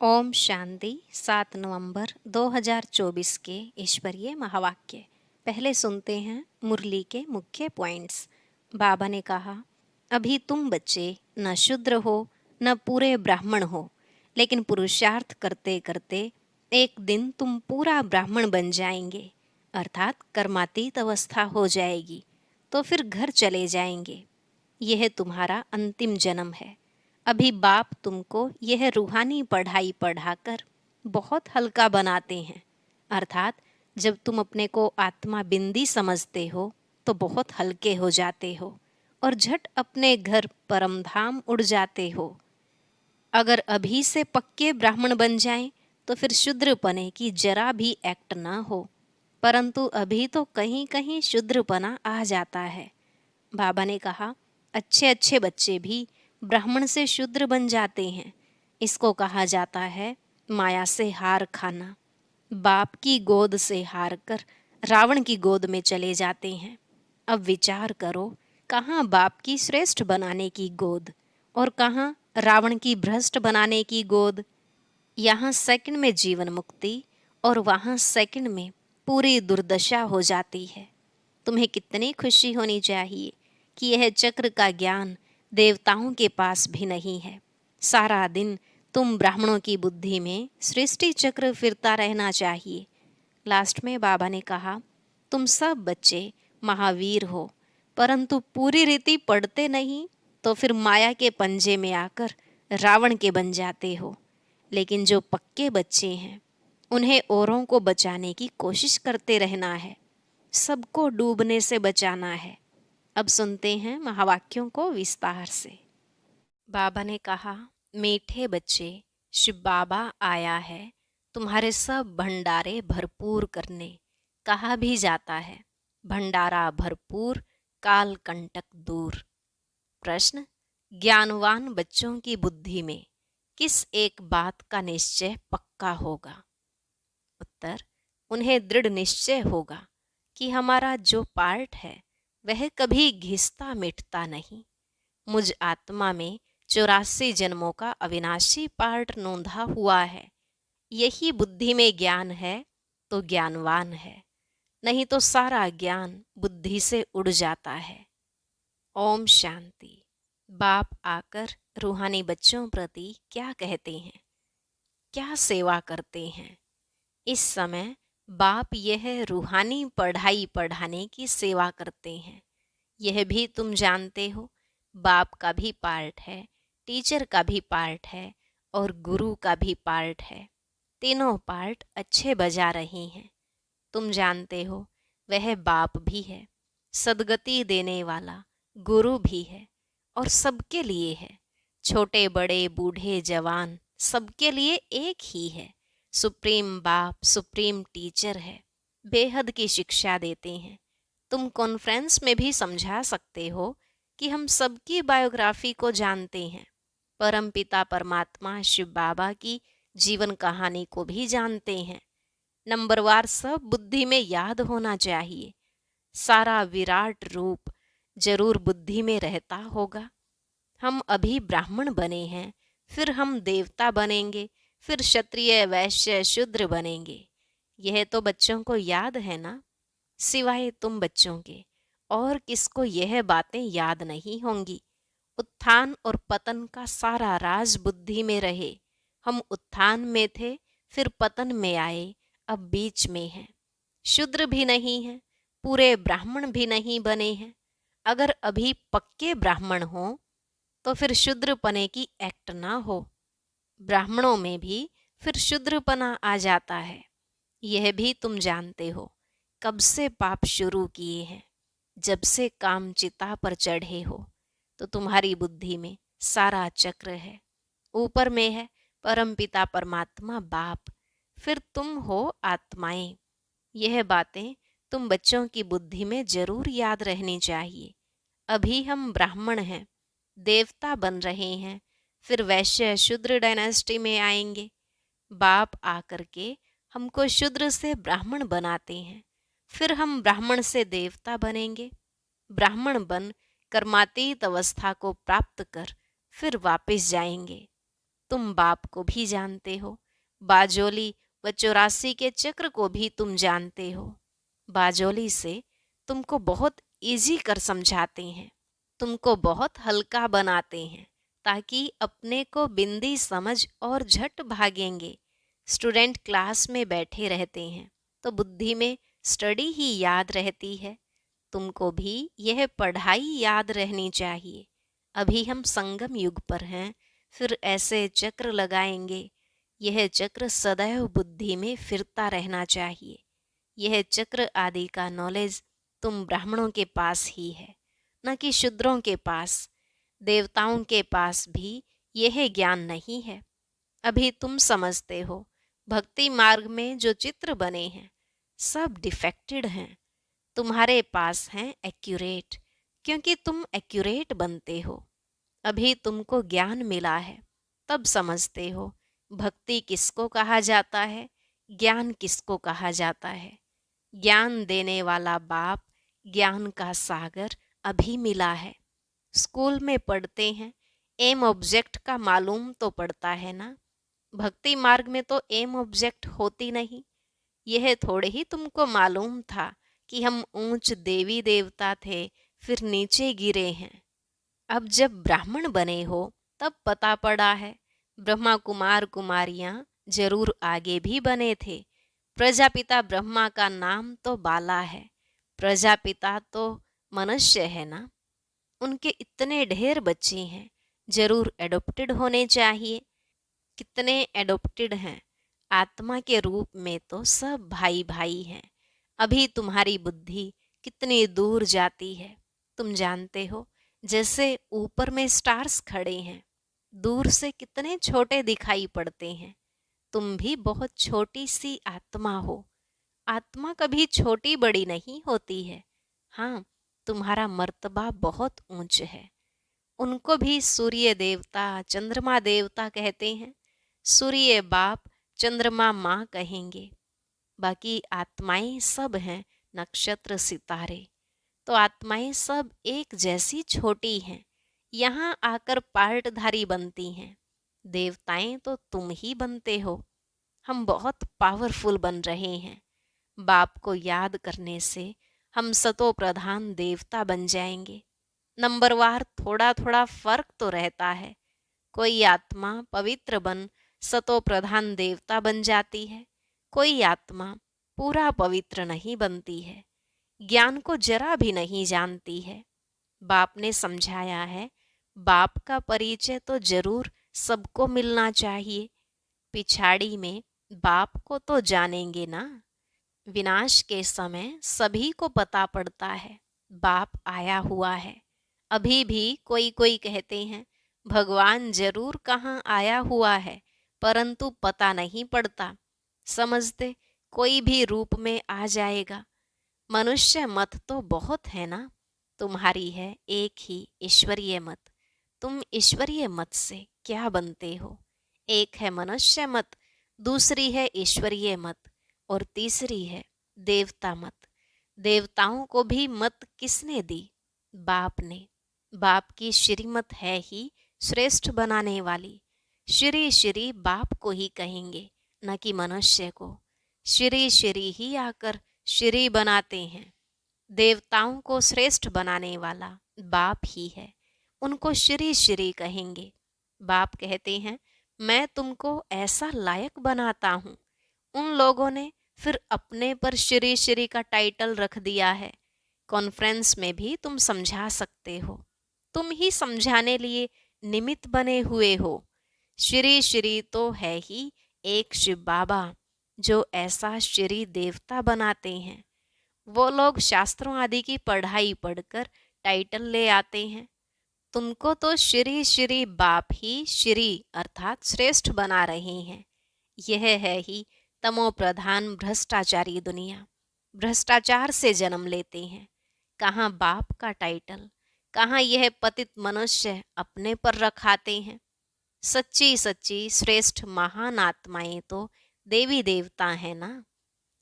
ओम शांति 7 नवंबर 2024 के ईश्वरीय महावाक्य। पहले सुनते हैं मुरली के मुख्य पॉइंट्स। बाबा ने कहा, अभी तुम बच्चे न शूद्र हो न पूरे ब्राह्मण हो, लेकिन पुरुषार्थ करते करते एक दिन तुम पूरा ब्राह्मण बन जाएंगे, अर्थात कर्मातीत अवस्था हो जाएगी, तो फिर घर चले जाएंगे। यह तुम्हारा अंतिम जन्म है। अभी बाप तुमको यह रूहानी पढ़ाई पढ़ाकर बहुत हल्का बनाते हैं, अर्थात जब तुम अपने को आत्मा बिंदी समझते हो तो बहुत हल्के हो जाते हो और झट अपने घर परम धाम उड़ जाते हो। अगर अभी से पक्के ब्राह्मण बन जाएं तो फिर शूद्रपने की जरा भी एक्ट ना हो, परंतु अभी तो कहीं कहीं शूद्रपना आ जाता है। बाबा ने कहा, अच्छे अच्छे बच्चे भी ब्राह्मण से शूद्र बन जाते हैं। इसको कहा जाता है माया से हार खाना। बाप की गोद से हार कर रावण की गोद में चले जाते हैं। अब विचार करो, कहाँ बाप की श्रेष्ठ बनाने की गोद और कहाँ रावण की भ्रष्ट बनाने की गोद। यहाँ सेकंड में जीवन मुक्ति और वहाँ सेकंड में पूरी दुर्दशा हो जाती है। तुम्हें कितनी खुशी होनी चाहिए कि यह चक्र का ज्ञान देवताओं के पास भी नहीं है। सारा दिन तुम ब्राह्मणों की बुद्धि में सृष्टि चक्र फिरता रहना चाहिए। लास्ट में बाबा ने कहा, तुम सब बच्चे महावीर हो, परंतु पूरी रीति पढ़ते नहीं तो फिर माया के पंजे में आकर रावण के बन जाते हो। लेकिन जो पक्के बच्चे हैं उन्हें औरों को बचाने की कोशिश करते रहना है, सबको डूबने से बचाना है। अब सुनते हैं महावाक्यों को विस्तार से। बाबा ने कहा, मीठे बच्चे, शिव बाबा आया है तुम्हारे सब भंडारे भरपूर करने। कहा भी जाता है, भंडारा भरपूर काल कंटक दूर। प्रश्न, ज्ञानवान बच्चों की बुद्धि में किस एक बात का निश्चय पक्का होगा? उत्तर, उन्हें दृढ़ निश्चय होगा कि हमारा जो पार्ट है वह कभी घिसता मिटता नहीं। मुझ आत्मा में 84 जन्मों का अविनाशी पार्ट नोंधा हुआ है। यही बुद्धि में ज्ञान है तो ज्ञानवान है, नहीं तो सारा ज्ञान बुद्धि से उड़ जाता है। ओम शांति। बाप आकर रूहानी बच्चों प्रति क्या कहते हैं, क्या सेवा करते हैं? इस समय बाप यह रूहानी पढ़ाई पढ़ाने की सेवा करते हैं। यह भी तुम जानते हो, बाप का भी पार्ट है, टीचर का भी पार्ट है और गुरु का भी पार्ट है। तीनों पार्ट अच्छे बजा रहे हैं। तुम जानते हो वह बाप भी है, सदगति देने वाला गुरु भी है और सबके लिए है। छोटे बड़े बूढ़े जवान सबके लिए एक ही है। सुप्रीम बाप सुप्रीम टीचर है, बेहद की शिक्षा देते हैं। तुम कॉन्फ्रेंस में भी समझा सकते हो कि हम सबकी बायोग्राफी को जानते हैं। परमपिता परमात्मा शिव बाबा की जीवन कहानी को भी जानते हैं। नंबरवार सब बुद्धि में याद होना चाहिए। सारा विराट रूप जरूर बुद्धि में रहता होगा। हम अभी ब्राह्मण बने हैं, फिर हम देवता बनेंगे, फिर क्षत्रिय वैश्य शूद्र बनेंगे। यह तो बच्चों को याद है ना? सिवाय तुम बच्चों के और किसको यह बातें याद नहीं होंगी? उत्थान और पतन का सारा राज बुद्धि में रहे। हम उत्थान में थे, फिर पतन में आए, अब बीच में हैं। शूद्र भी नहीं है, पूरे ब्राह्मण भी नहीं बने हैं। अगर अभी पक्के ब्राह्मण हो तो फिर शूद्रपने की एक्ट ना हो। ब्राह्मणों में भी फिर शूद्रपना आ जाता है। यह भी तुम जानते हो। कब से पाप शुरू किए हैं? जब से काम चिता पर चढ़े हो तो तुम्हारी बुद्धि में सारा चक्र है। ऊपर में है परमपिता परमात्मा बाप, फिर तुम हो आत्माएं। यह बातें तुम बच्चों की बुद्धि में जरूर याद रहनी चाहिए। अभी हम ब्राह्मण हैं, देवता बन रहे हैं, फिर वैश्य शूद्र डायनेस्टी में आएंगे। बाप आकर के हमको शूद्र से ब्राह्मण बनाते हैं, फिर हम ब्राह्मण से देवता बनेंगे। ब्राह्मण बन कर्मातीत अवस्था को प्राप्त कर फिर वापस जाएंगे। तुम बाप को भी जानते हो, बाजोली व 84 के चक्र को भी तुम जानते हो। बाजोली से तुमको बहुत इजी कर समझाते हैं, तुमको बहुत हल्का बनाते हैं ताकि अपने को बिंदी समझ और झट भागेंगे। स्टूडेंट क्लास में बैठे रहते हैं तो बुद्धि में स्टडी ही याद रहती है। तुमको भी यह पढ़ाई याद रहनी चाहिए। अभी हम संगम युग पर हैं, फिर ऐसे चक्र लगाएंगे। यह चक्र सदैव बुद्धि में फिरता रहना चाहिए। यह चक्र आदि का नॉलेज तुम ब्राह्मणों के पास ही है, न कि शूद्रों के पास। देवताओं के पास भी यह ज्ञान नहीं है। अभी तुम समझते हो, भक्ति मार्ग में जो चित्र बने हैं सब डिफेक्टेड हैं। तुम्हारे पास हैं एक्यूरेट, क्योंकि तुम एक्यूरेट बनते हो। अभी तुमको ज्ञान मिला है, तब समझते हो भक्ति किसको कहा जाता है, ज्ञान किसको कहा जाता है। ज्ञान देने वाला बाप, ज्ञान का सागर अभी मिला है। स्कूल में पढ़ते हैं, एम ऑब्जेक्ट का मालूम तो पड़ता है ना। भक्ति मार्ग में तो एम ऑब्जेक्ट होती नहीं। यह थोड़े ही तुमको मालूम था कि हम ऊंच देवी देवता थे, फिर नीचे गिरे हैं। अब जब ब्राह्मण बने हो तब पता पड़ा है ब्रह्मा कुमार कुमारियां जरूर आगे भी बने थे। प्रजापिता ब्रह्मा का नाम तो बाला है, प्रजापिता तो मनुष्य है ना। उनके इतने ढेर बच्चे हैं, जरूर एडॉप्टेड होने चाहिए। कितने एडॉप्टेड हैं? आत्मा के रूप में तो सब भाई भाई हैं। अभी तुम्हारी बुद्धि कितनी दूर जाती है, तुम जानते हो। जैसे ऊपर में स्टार्स खड़े हैं, दूर से कितने छोटे दिखाई पड़ते हैं। तुम भी बहुत छोटी सी आत्मा हो। आत्मा कभी छोटी बड़ी नहीं होती है। हाँ, तुम्हारा मर्तबा बहुत ऊंच है। उनको भी सूर्य देवता चंद्रमा देवता कहते हैं। सूर्य बाप, चंद्रमा माँ कहेंगे। बाकी आत्माएं सब हैं नक्षत्र सितारे। तो आत्माएं सब एक जैसी छोटी हैं, यहाँ आकर पार्टधारी बनती हैं। देवताएं तो तुम ही बनते हो। हम बहुत पावरफुल बन रहे हैं। बाप को याद करने से हम सतो प्रधान देवता बन जाएंगे। नंबरवार थोड़ा थोड़ा फर्क तो रहता है। कोई आत्मा पवित्र बन सतो प्रधान देवता बन जाती है, कोई आत्मा पूरा पवित्र नहीं बनती है, ज्ञान को जरा भी नहीं जानती है। बाप ने समझाया है, बाप का परिचय तो जरूर सबको मिलना चाहिए। पिछाड़ी में बाप को तो जानेंगे ना। विनाश के समय सभी को पता पड़ता है बाप आया हुआ है। अभी भी कोई कोई कहते हैं भगवान जरूर कहाँ आया हुआ है, परंतु पता नहीं पड़ता। समझते कोई भी रूप में आ जाएगा। मनुष्य मत तो बहुत है ना, तुम्हारी है एक ही ईश्वरीय मत। तुम ईश्वरीय मत से क्या बनते हो? एक है मनुष्य मत, दूसरी है ईश्वरीय मत, और तीसरी है देवता मत। देवताओं को भी मत किसने दी? बाप ने। बाप की श्रीमत है ही श्रेष्ठ बनाने वाली। श्री श्री बाप को ही कहेंगे, न कि मनुष्य को। श्री श्री ही आकर श्री बनाते हैं। देवताओं को श्रेष्ठ बनाने वाला बाप ही है, उनको श्री श्री कहेंगे। बाप कहते हैं मैं तुमको ऐसा लायक बनाता हूँ। उन लोगों ने फिर अपने पर श्री श्री का टाइटल रख दिया है। कॉन्फ्रेंस में भी तुम समझा सकते हो, तुम ही समझाने लिए निमित्त बने हुए हो। श्री श्री तो है ही एक शिव बाबा, जो ऐसा श्री देवता बनाते हैं। वो लोग शास्त्रों आदि की पढ़ाई पढ़कर टाइटल ले आते हैं। तुमको तो श्री श्री बाप ही श्री अर्थात श्रेष्ठ बना रहे हैं। यह है ही तमो प्रधान भ्रष्टाचारी दुनिया। भ्रष्टाचार से जन्म लेते हैं। कहाँ बाप का टाइटल, कहाँ यह पतित मनुष्य अपने पर रखाते हैं। सच्ची सच्ची श्रेष्ठ महान आत्माएं तो देवी देवता है ना।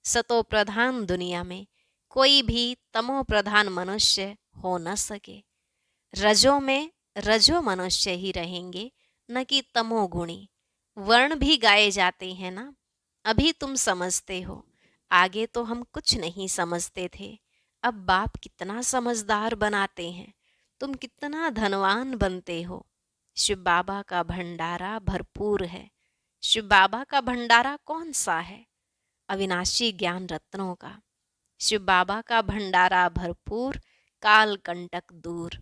सतो प्रधान दुनिया में कोई भी तमो प्रधान मनुष्य हो न सके। रजो में रजो मनुष्य ही रहेंगे, न कि तमोगुणी। वर्ण भी गाए जाते हैं ना। अभी तुम समझते हो, आगे तो हम कुछ नहीं समझते थे। अब बाप कितना समझदार बनाते हैं, तुम कितना धनवान बनते हो। शिव बाबा का भंडारा भरपूर है। शिव बाबा का भंडारा कौन सा है? अविनाशी ज्ञान रत्नों का। शिव बाबा का भंडारा भरपूर, काल कंटक दूर।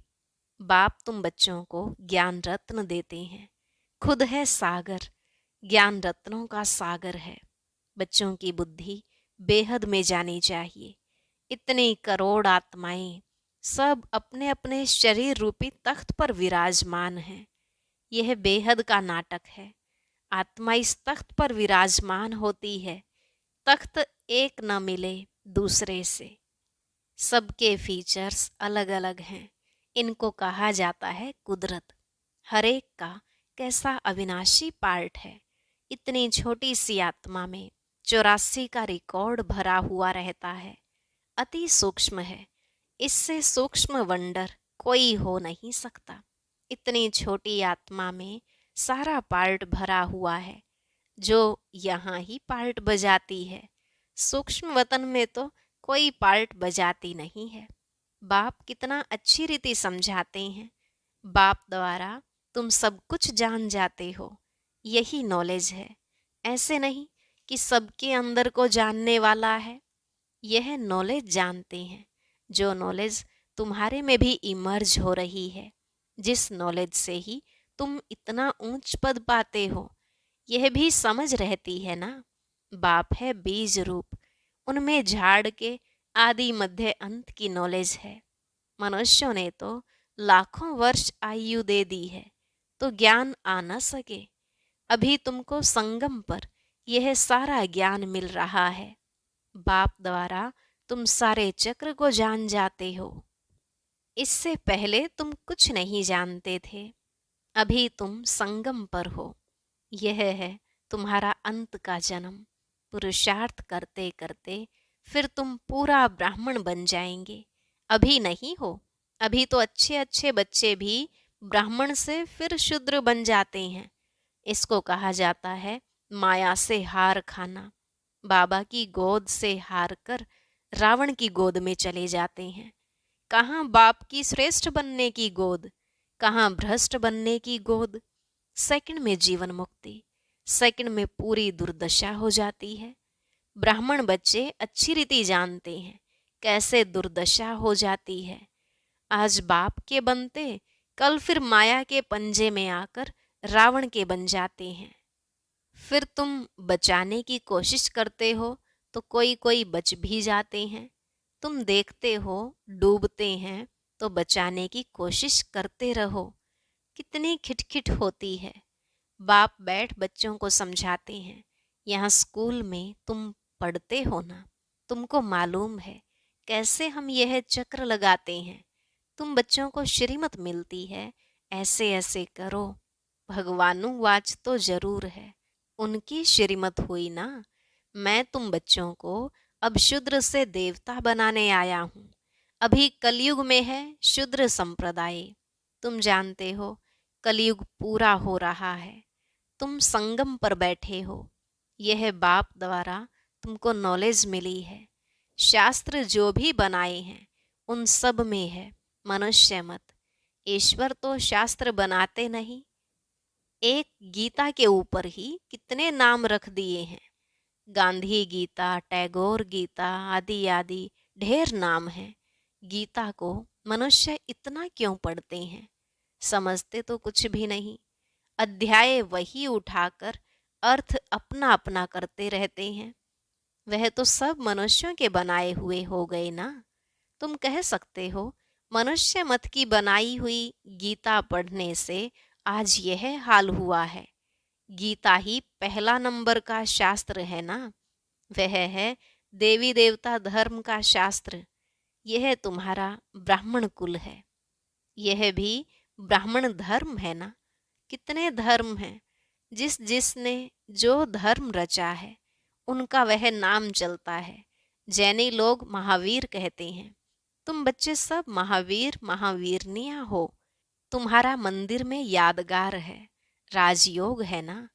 बाप तुम बच्चों को ज्ञान रत्न देते हैं। खुद है सागर, ज्ञान रत्नों का सागर है। बच्चों की बुद्धि बेहद में जानी चाहिए। इतनी करोड़ आत्माएं सब अपने अपने शरीर रूपी तख्त पर विराजमान हैं। यह बेहद का नाटक है। आत्मा इस तख्त पर विराजमान होती है। तख्त एक न मिले दूसरे से। सबके फीचर्स अलग अलग हैं। इनको कहा जाता है कुदरत। हर एक का कैसा अविनाशी पार्ट है। इतनी छोटी सी आत्मा में 84 का रिकॉर्ड भरा हुआ रहता है। अति सूक्ष्म है। इससे सूक्ष्म वंडर कोई हो नहीं सकता। इतनी छोटी आत्मा में सारा पार्ट भरा हुआ है, जो यहाँ ही पार्ट बजाती है। सूक्ष्म वतन में तो कोई पार्ट बजाती नहीं है। बाप कितना अच्छी रीति समझाते हैं। बाप द्वारा तुम सब कुछ जान जाते हो, यही नॉलेज है। ऐसे नहीं कि सबके अंदर को जानने वाला है। यह नॉलेज जानते हैं, जो नॉलेज तुम्हारे में भी इमर्ज हो रही है। जिस नॉलेज से ही तुम इतना ऊंच पद पाते हो, यह भी समझ रहती है ना। बाप है बीज रूप, उनमें झाड़ के आदि मध्य अंत की नॉलेज है। मनुष्यों ने तो लाखों वर्ष आयु दे दी है, तो ज्ञान आ न सके। अभी तुमको संगम पर यह सारा ज्ञान मिल रहा है। बाप द्वारा तुम सारे चक्र को जान जाते हो। इससे पहले तुम कुछ नहीं जानते थे। अभी तुम संगम पर हो। यह है तुम्हारा अंत का जन्म। पुरुषार्थ करते करते फिर तुम पूरा ब्राह्मण बन जाएंगे। अभी नहीं हो। अभी तो अच्छे अच्छे बच्चे भी ब्राह्मण से फिर शूद्र बन जाते हैं। इसको कहा जाता है माया से हार खाना। बाबा की गोद से हार कर रावण की गोद में चले जाते हैं। कहाँ बाप की श्रेष्ठ बनने की गोद, कहाँ भ्रष्ट बनने की गोद। सेकंड में जीवन मुक्ति, सेकंड में पूरी दुर्दशा हो जाती है। ब्राह्मण बच्चे अच्छी रीति जानते हैं कैसे दुर्दशा हो जाती है। आज बाप के बनते, कल फिर माया के पंजे में आकर रावण के बन जाते हैं। फिर तुम बचाने की कोशिश करते हो तो कोई कोई बच भी जाते हैं। तुम देखते हो डूबते हैं तो बचाने की कोशिश करते रहो। कितनी खिटखिट होती है। बाप बैठ बच्चों को समझाते हैं। यहाँ स्कूल में तुम पढ़ते हो ना, तुमको मालूम है कैसे हम यह चक्र लगाते हैं। तुम बच्चों को श्रीमत मिलती है, ऐसे ऐसे करो। भगवानुवाच तो जरूर है, उनकी श्रीमत हुई ना। मैं तुम बच्चों को अब शूद्र से देवता बनाने आया हूँ। अभी कलयुग में है शूद्र संप्रदाय। तुम जानते हो कलयुग पूरा हो रहा है। तुम संगम पर बैठे हो। यह बाप द्वारा तुमको नॉलेज मिली है। शास्त्र जो भी बनाए हैं उन सब में है मनुष्य मत। ईश्वर तो शास्त्र बनाते नहीं। एक गीता के ऊपर ही कितने नाम रख दिए हैं। गांधी गीता, टैगोर गीता आदि आदि ढेर नाम हैं। गीता को मनुष्य इतना क्यों पढ़ते हैं? समझते तो कुछ भी नहीं। अध्याय वही उठाकर अर्थ अपना अपना करते रहते हैं। वह तो सब मनुष्यों के बनाए हुए हो गए ना। तुम कह सकते हो मनुष्य मत की बनाई हुई गीता पढ़ने से आज यह हाल हुआ है। गीता ही पहला नंबर का शास्त्र है ना। वह है देवी देवता धर्म का शास्त्र। यह तुम्हारा ब्राह्मण कुल है। यह भी ब्राह्मण धर्म है ना। कितने धर्म हैं। जिस जिसने जो धर्म रचा है उनका वह नाम चलता है। जैनी लोग महावीर कहते हैं। तुम बच्चे सब महावीर महावीरनियां हो। तुम्हारा मंदिर में यादगार है, राजयोग है ना।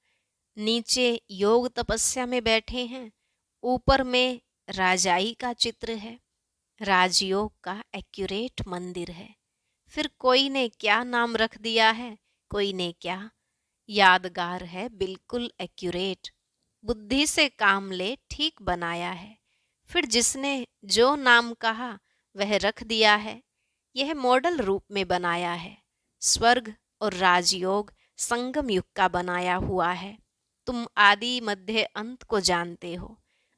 नीचे योग तपस्या में बैठे हैं, ऊपर में राजाई का चित्र है। राजयोग का एक्यूरेट मंदिर है। फिर कोई ने क्या नाम रख दिया है, कोई ने क्या। यादगार है, बिल्कुल एक्यूरेट। बुद्धि से काम ले, ठीक बनाया है। फिर जिसने जो नाम कहा वह रख दिया है। यह मॉडल रूप में बनाया है। स्वर्ग और राजयोग संगम युग का बनाया हुआ है। तुम आदि मध्य अंत को जानते हो।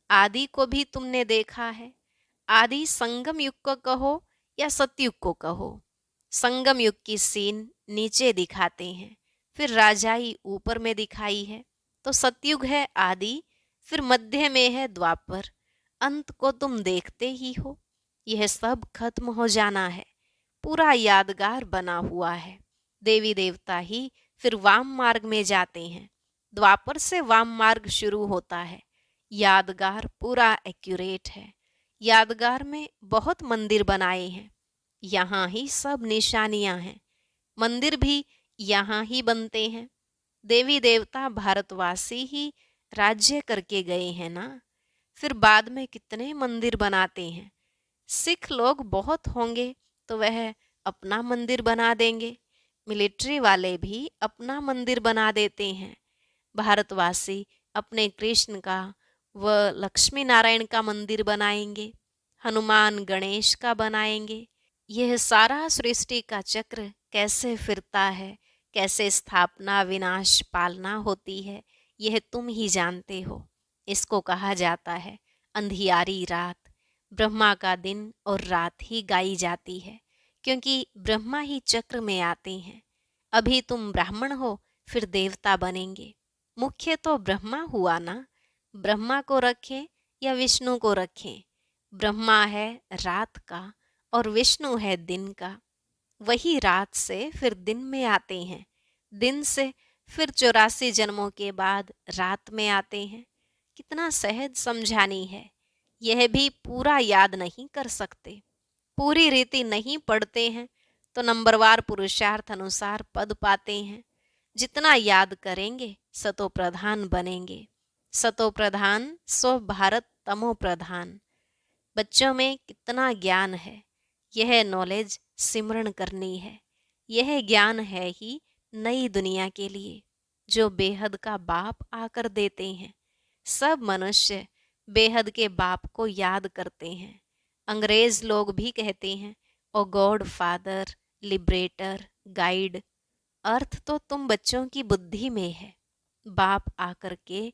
आदि को भी तुमने देखा है। आदि संगम युग को कहो या सतयुग को कहो। संगम युग की सीन नीचे दिखाते हैं, फिर राजाई ऊपर में दिखाई है। तो सतयुग है आदि, फिर मध्य में है द्वापर, अंत को तुम देखते ही हो। यह सब खत्म हो जाना है, पूरा यादगार बना हुआ है। देवी देवता ही फिर वाम मार्ग में जाते हैं। द्वापर से वाम मार्ग शुरू होता है। यादगार पूरा एक्यूरेट है। यादगार में बहुत मंदिर बनाए हैं। यहाँ ही सब निशानियां हैं। मंदिर भी यहाँ ही बनते हैं। देवी देवता भारतवासी ही राज्य करके गए हैं ना। फिर बाद में कितने मंदिर बनाते हैं। सिख लोग बहुत होंगे तो वह अपना मंदिर बना देंगे। मिलिट्री वाले भी अपना मंदिर बना देते हैं। भारतवासी अपने कृष्ण का व लक्ष्मी नारायण का मंदिर बनाएंगे। हनुमान गणेश का बनाएंगे। यह सारा सृष्टि का चक्र कैसे फिरता है, कैसे स्थापना विनाश पालना होती है, यह तुम ही जानते हो। इसको कहा जाता है अंधियारी रात। ब्रह्मा का दिन और रात ही गाई जाती है, क्योंकि ब्रह्मा ही चक्र में आते हैं। अभी तुम ब्राह्मण हो, फिर देवता बनेंगे। मुख्य तो ब्रह्मा हुआ ना। ब्रह्मा को रखें या विष्णु को रखें, ब्रह्मा है रात का और विष्णु है दिन का। वही रात से फिर दिन में आते हैं, दिन से फिर 84 जन्मों के बाद रात में आते हैं। कितना सहज समझानी है। यह भी पूरा याद नहीं कर सकते, पूरी रीति नहीं पढ़ते हैं तो नंबरवार पुरुषार्थ अनुसार पद पाते हैं। जितना याद करेंगे सतो प्रधान बनेंगे। सतो प्रधान सो भारत तमो प्रधान। बच्चों में कितना ज्ञान है। यह नॉलेज सिमरण करनी है। यह ज्ञान है ही नई दुनिया के लिए, जो बेहद का बाप आकर देते हैं। सब मनुष्य बेहद के बाप को याद करते हैं। अंग्रेज लोग भी कहते हैं ओ गॉड फादर, लिबरेटर, गाइड। अर्थ तो तुम बच्चों की बुद्धि में है। बाप आकर के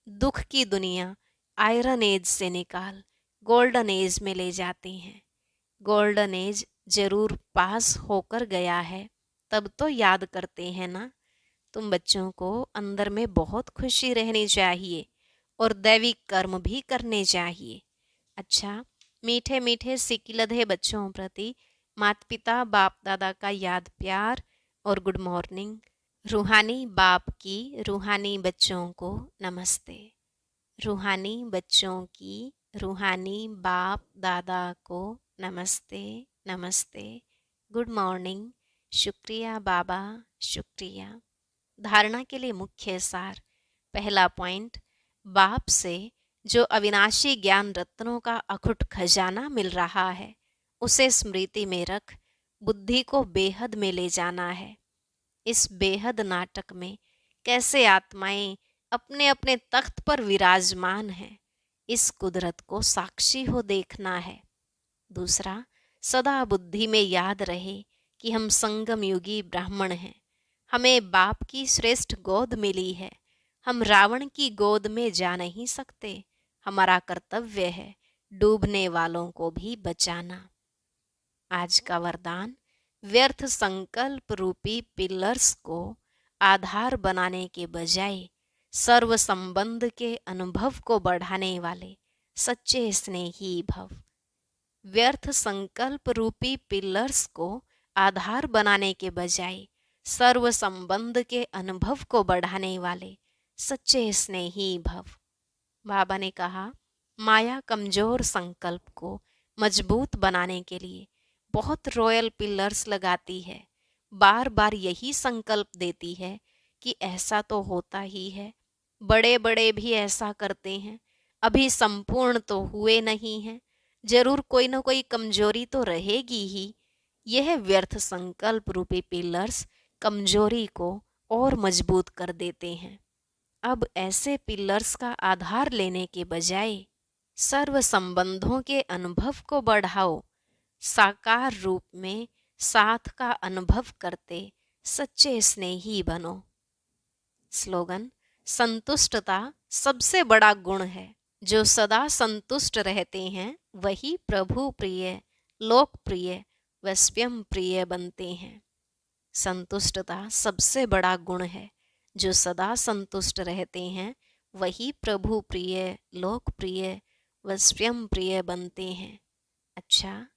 दुख की दुनिया आयरन एज से निकाल गोल्डन एज में ले जाते हैं। गोल्डन एज जरूर पास होकर गया है, तब तो याद करते हैं ना। तुम बच्चों को अंदर में बहुत खुशी रहनी चाहिए और दैविक कर्म भी करने चाहिए। अच्छा, मीठे मीठे सिकिलधे बच्चों प्रति माता पिता बाप दादा का याद प्यार और गुड मॉर्निंग। रूहानी बाप की रूहानी बच्चों को नमस्ते। रूहानी बच्चों की रूहानी बाप दादा को नमस्ते नमस्ते। Good morning. शुक्रिया बाबा, शुक्रिया। धारणा के लिए मुख्य सार। पहला पॉइंट, बाप से जो अविनाशी ज्ञान रत्नों का अखुट खजाना मिल रहा है उसे स्मृति में रख बुद्धि को बेहद में ले जाना है। इस बेहद नाटक में कैसे आत्माएं अपने अपने तख्त पर विराजमान हैं, इस कुदरत को साक्षी हो देखना है। दूसरा, सदा बुद्धि में याद रहे कि हम संगम युगी ब्राह्मण हैं। हमें बाप की श्रेष्ठ गोद मिली है। हम रावण की गोद में जा नहीं सकते। हमारा कर्तव्य है डूबने वालों को भी बचाना। आज का वरदान, व्यर्थ संकल्प रूपी पिलर्स को आधार बनाने के बजाय सर्व संबंध के अनुभव को बढ़ाने वाले सच्चे स्नेही भव। व्यर्थ संकल्प रूपी पिलर्स को आधार बनाने के बजाय सर्व संबंध के अनुभव को बढ़ाने वाले सच्चे स्नेही भव। बाबा ने कहा, माया कमजोर संकल्प को मजबूत बनाने के लिए बहुत रॉयल पिलर्स लगाती है। बार बार यही संकल्प देती है कि ऐसा तो होता ही है, बड़े बड़े भी ऐसा करते हैं, अभी संपूर्ण तो हुए नहीं हैं, जरूर कोई ना कोई कमजोरी तो रहेगी ही। यह व्यर्थ संकल्प रूपी पिलर्स कमजोरी को और मजबूत कर देते हैं। अब ऐसे पिलर्स का आधार लेने के बजाय सर्व संबंधों के अनुभव को बढ़ाओ। साकार रूप में साथ का अनुभव करते सच्चे स्नेही बनो। स्लोगन: संतुष्टता सबसे बड़ा गुण है। जो सदा संतुष्ट रहते हैं वही प्रभु प्रिय, लोकप्रिय व स्वयं प्रिय बनते हैं। संतुष्टता सबसे बड़ा गुण है। जो सदा संतुष्ट रहते हैं वही प्रभु प्रिय, लोकप्रिय व स्वयं प्रिय बनते हैं। अच्छा,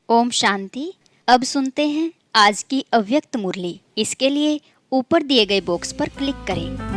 ओम शांति। अब सुनते हैं आज की अव्यक्त मुरली। इसके लिए ऊपर दिए गए बॉक्स पर क्लिक करें।